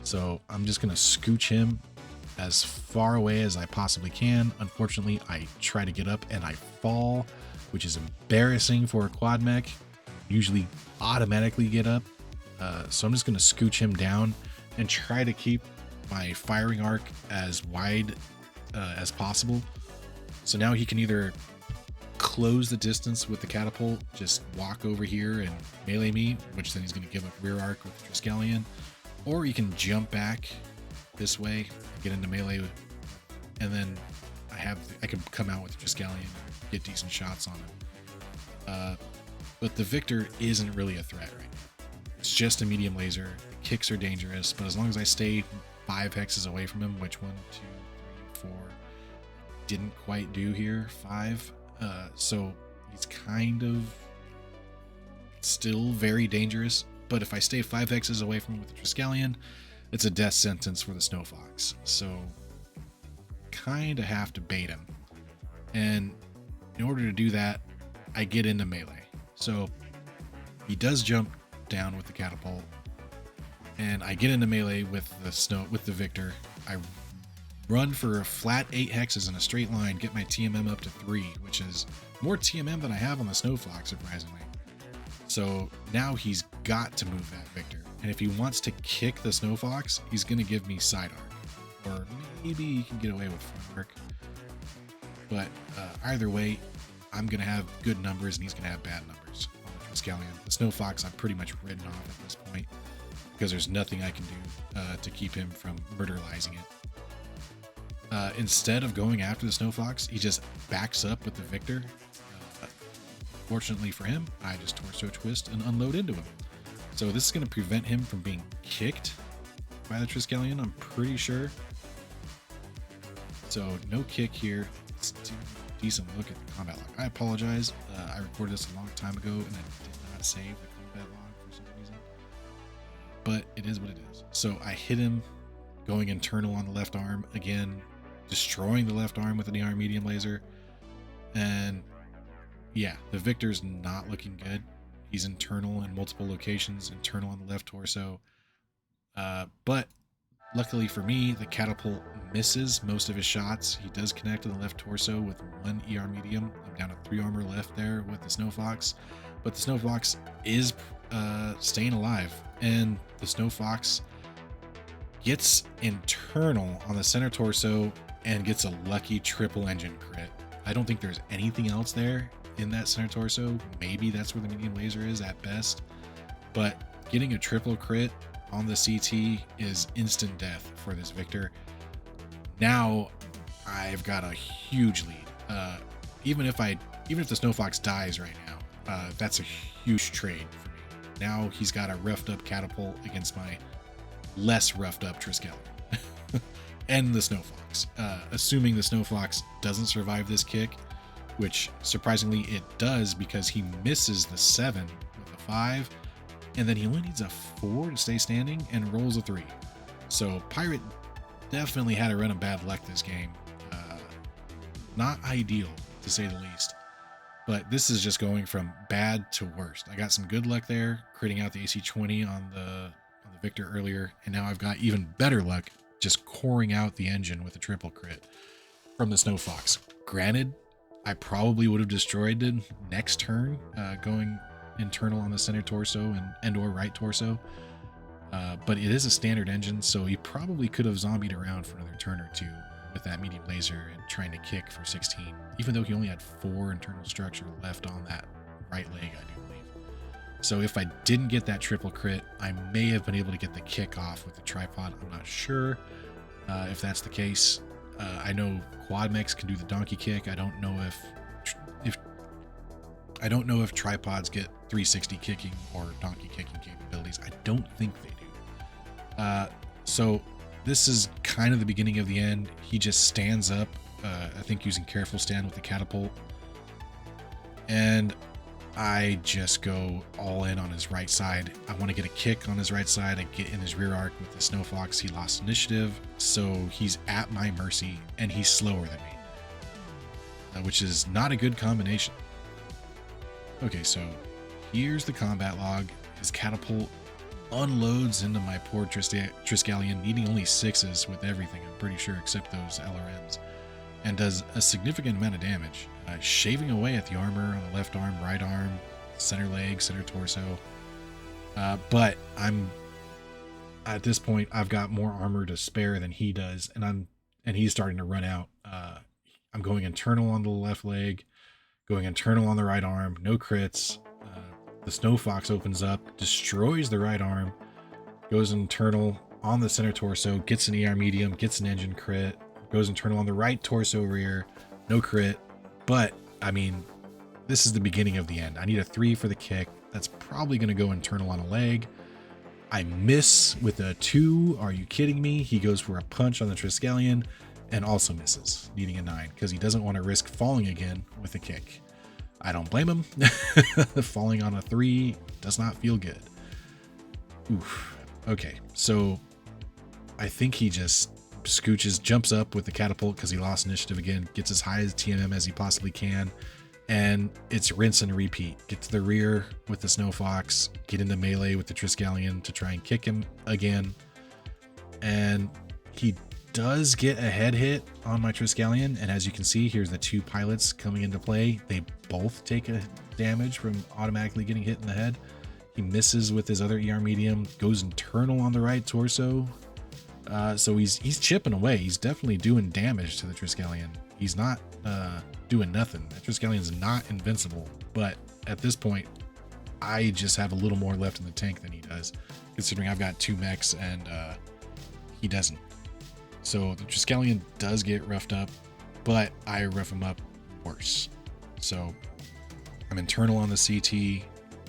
So I'm just going to scooch him as far away as I possibly can. Unfortunately, I try to get up and I fall, which is embarrassing for a quad mech. Usually automatically get up. So I'm just going to scooch him down and try to keep my firing arc as wide as possible. So now he can either close the distance with the catapult, just walk over here and melee me, which then he's going to give up rear arc with the Triskelion, or he can jump back this way, get into melee, and then I can come out with the Triskelion and get decent shots on him. But the Victor isn't really a threat right now. It's just a medium laser. The kicks are dangerous, but as long as I stay 5 hexes away from him, which 1, 2, 3, 4 didn't quite do here, 5. So he's kind of still very dangerous, but if I stay 5 hexes away from him with the Triskelion, it's a death sentence for the Snow Fox. So kind of have to bait him. And in order to do that, I get into melee. So he does jump down with the catapult, and I get into melee with the Victor. I run for a flat 8 hexes in a straight line, get my TMM up to 3, which is more TMM than I have on the Snow Fox, surprisingly. So now he's got to move that Victor. And if he wants to kick the Snow Fox, he's going to give me side arc. Or maybe he can get away with front arc. But either way, I'm going to have good numbers and he's going to have bad numbers on the Triskelion. The Snow Fox I've pretty much ridden off at this point, because there's nothing I can do to keep him from murderizing it. Instead of going after the Snow Fox, he just backs up with the Victor. Fortunately for him, I just torso twist and unload into him. So this is going to prevent him from being kicked by the Triskelion, I'm pretty sure. So no kick here. Let's do a decent look at the combat log. I apologize. I recorded this a long time ago and I did not save the combat log for some reason. But it is what it is. So I hit him going internal on the left arm. Again, destroying the left arm with an ER medium laser. And yeah, the Victor's not looking good. He's internal in multiple locations, internal on the left torso. But luckily for me, the catapult misses most of his shots. He does connect to the left torso with 1 ER medium. I'm down to 3 armor left there with the Snow Fox. But the Snow Fox is staying alive. And the Snow Fox gets internal on the center torso and gets a lucky triple engine crit. I don't think there's anything else there in that center torso. Maybe that's where the medium laser is at best, but getting a triple crit on the CT is instant death for this Victor. Now I've got a huge lead. Even if the Snow Fox dies right now, that's a huge trade for me. Now he's got a roughed up catapult against my less roughed up Triskelion and the Snow Fox. Assuming the Snow Fox doesn't survive this kick, which surprisingly it does, because he misses the 7 with a 5, and then he only needs a 4 to stay standing and rolls a 3. So Pirate definitely had a run of bad luck this game. Not ideal, to say the least. But this is just going from bad to worst. I got some good luck there, critting out the AC-20 on the Victor earlier, and now I've got even better luck just coring out the engine with a triple crit from the Snow Fox. Granted, I probably would have destroyed it next turn, going internal on the center torso and or right torso. But it is a standard engine, so he probably could have zombied around for another turn or two with that medium laser and trying to kick for 16, even though he only had 4 internal structure left on that right leg, I do believe. So if I didn't get that triple crit, I may have been able to get the kick off with the tripod. I'm not sure if that's the case. I know quad mechs can do the donkey kick. I don't know if tripods get 360 kicking or donkey kicking capabilities. I don't think they do. So this is kind of the beginning of the end. He just stands up, I think using careful stand with the catapult. And I just go all in on his right side. I want to get a kick on his right side and get in his rear arc with the Snow Fox. He lost initiative, so he's at my mercy, and he's slower than me, which is not a good combination. Okay, so here's the combat log. His catapult unloads into my poor Triskelion, needing only 6s with everything, I'm pretty sure, except those LRMs, and does a significant amount of damage, shaving away at the armor on the left arm, right arm, center leg, center torso. But at this point, I've got more armor to spare than he does, and he's starting to run out. I'm going internal on the left leg, going internal on the right arm, no crits. The Snow Fox opens up, destroys the right arm, goes internal on the center torso, gets an ER medium, gets an engine crit, goes internal on the right torso rear, no crit. But I mean, this is the beginning of the end. I need a 3 for the kick. That's probably going to go internal on a leg. I miss with a 2. Are you kidding me? He goes for a punch on the Triskelion and also misses, needing a 9 because he doesn't want to risk falling again with a kick. I don't blame him. Falling on a 3 does not feel good. Oof. Okay, so I think he just jumps up with the catapult because he lost initiative again, gets as high as TMM as he possibly can, and it's rinse and repeat. Get to the rear with the Snow Fox, get into melee with the Triskelion to try and kick him again, and he does get a head hit on my Triskelion, and as you can see, here's the 2 pilots coming into play. They both take a damage from automatically getting hit in the head. He misses with his other ER medium, goes internal on the right torso. So he's chipping away. He's definitely doing damage to the Triskelion. He's not doing nothing. The Triskellion's not invincible, but at this point, I just have a little more left in the tank than he does, considering I've got 2 mechs and he doesn't. So the Triskelion does get roughed up, but I rough him up worse. So I'm internal on the CT,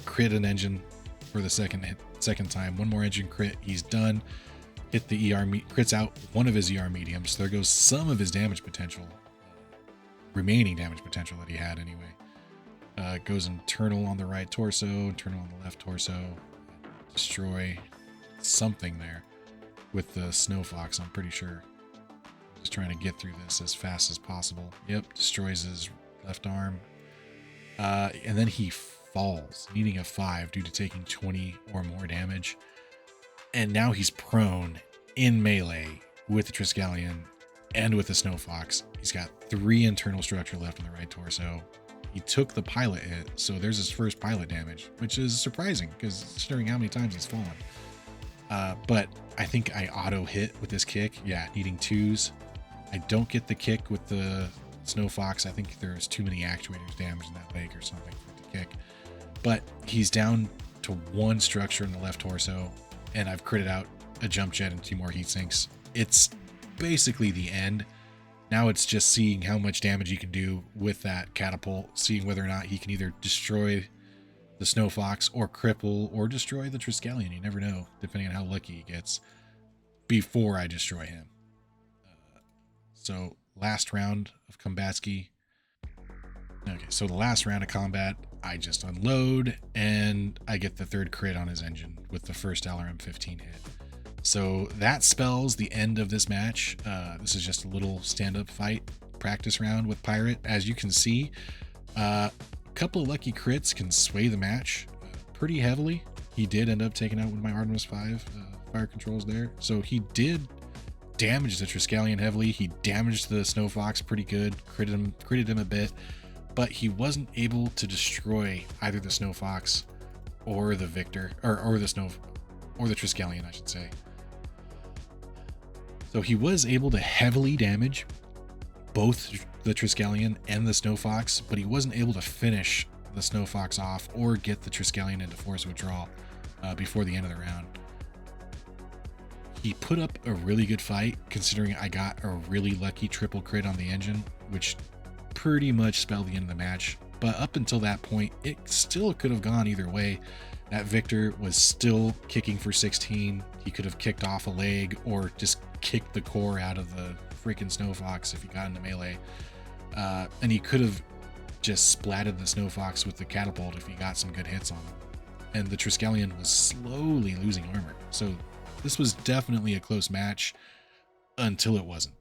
crit an engine for the second time. 1 more engine crit, he's done. Hit the crits out one of his ER mediums. There goes some of his damage potential, remaining damage potential that he had anyway. Goes internal on the right torso, internal on the left torso. Destroy something there with the Snow Fox, I'm pretty sure. Just trying to get through this as fast as possible. Yep, destroys his left arm. And then he falls, needing a 5 due to taking 20 or more damage. And now he's prone in melee with the Triskelion and with the Snow Fox. He's got 3 internal structure left on the right torso. He took the pilot hit, so there's his first pilot damage, which is surprising because considering how many times he's fallen. But I think I auto hit with this kick. Yeah, needing 2s. I don't get the kick with the Snow Fox. I think there's too many actuators damaged in that leg or something for it to kick. But he's down to 1 structure in the left torso, and I've critted out a jump jet and 2 more heat sinks. It's basically the end. Now it's just seeing how much damage he can do with that catapult, seeing whether or not he can either destroy the Snow Fox or cripple or destroy the Triskelion. You never know, depending on how lucky he gets, before I destroy him. So last round of Kombatski. Okay, so the last round of combat, I just unload and I get the 3rd crit on his engine with the first LRM 15 hit. So that spells the end of this match. This is just a little stand-up fight practice round with Pirate. As you can see, a couple of lucky crits can sway the match pretty heavily. He did end up taking out one of my Artemis 5 fire controls there. So he did damage the Triskelion heavily. He damaged the Snow Fox pretty good, critted him a bit, but he wasn't able to destroy either the Snow Fox or the Victor, or the Triskelion, I should say. So he was able to heavily damage both the Triskelion and the Snow Fox, but he wasn't able to finish the Snow Fox off or get the Triskelion into force withdrawal before the end of the round. He put up a really good fight, considering I got a really lucky triple crit on the engine, which pretty much spelled the end of the match. But up until that point, it still could have gone either way. That Victor was still kicking for 16. He could have kicked off a leg or just kicked the core out of the freaking Snow Fox if he got into melee. And he could have just splatted the Snow Fox with the catapult if he got some good hits on him. And the Triskelion was slowly losing armor. So this was definitely a close match until it wasn't.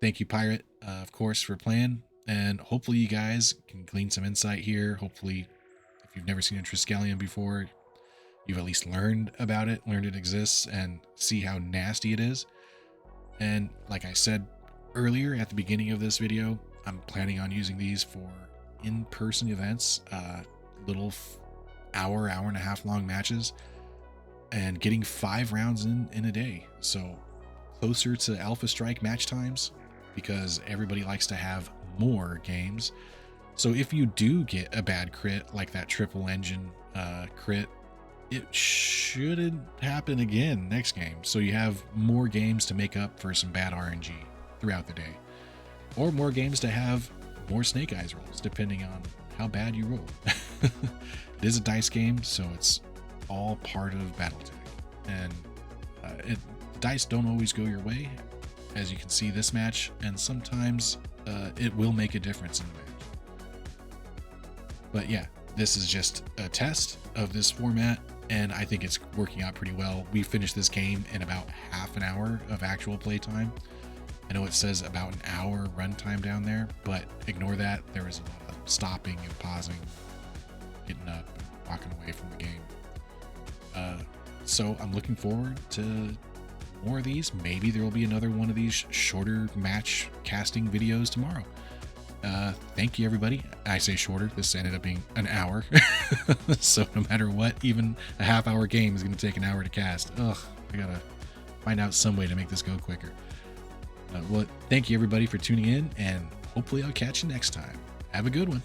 Thank you, Pirate, of course, for playing. And hopefully you guys can glean some insight here. Hopefully, if you've never seen a Triskelion before, you've at least learned about it, learned it exists, and see how nasty it is. And like I said earlier at the beginning of this video, I'm planning on using these for in-person events, little hour and a half long matches, and getting 5 rounds in a day. So closer to Alpha Strike match times, because everybody likes to have more games. So if you do get a bad crit like that triple engine crit, it shouldn't happen again next game. So you have more games to make up for some bad RNG throughout the day, or more games to have more Snake Eyes rolls, depending on how bad you roll. It is a dice game, so it's all part of Battletech, and dice don't always go your way, as you can see this match, and sometimes it will make a difference in the match. But yeah, this is just a test of this format, and I think it's working out pretty well. We finished this game in about half an hour of actual playtime. I know it says about an hour runtime down there, but ignore that. There was a lot of stopping and pausing, getting up and walking away from the game. So I'm looking forward to more of these. Maybe there will be another one of these shorter match casting videos tomorrow. Thank you, everybody. I say shorter. This ended up being an hour. So no matter what, even a half-hour game is going to take an hour to cast. Ugh, I gotta find out some way to make this go quicker. Well, thank you, everybody, for tuning in, and hopefully I'll catch you next time. Have a good one.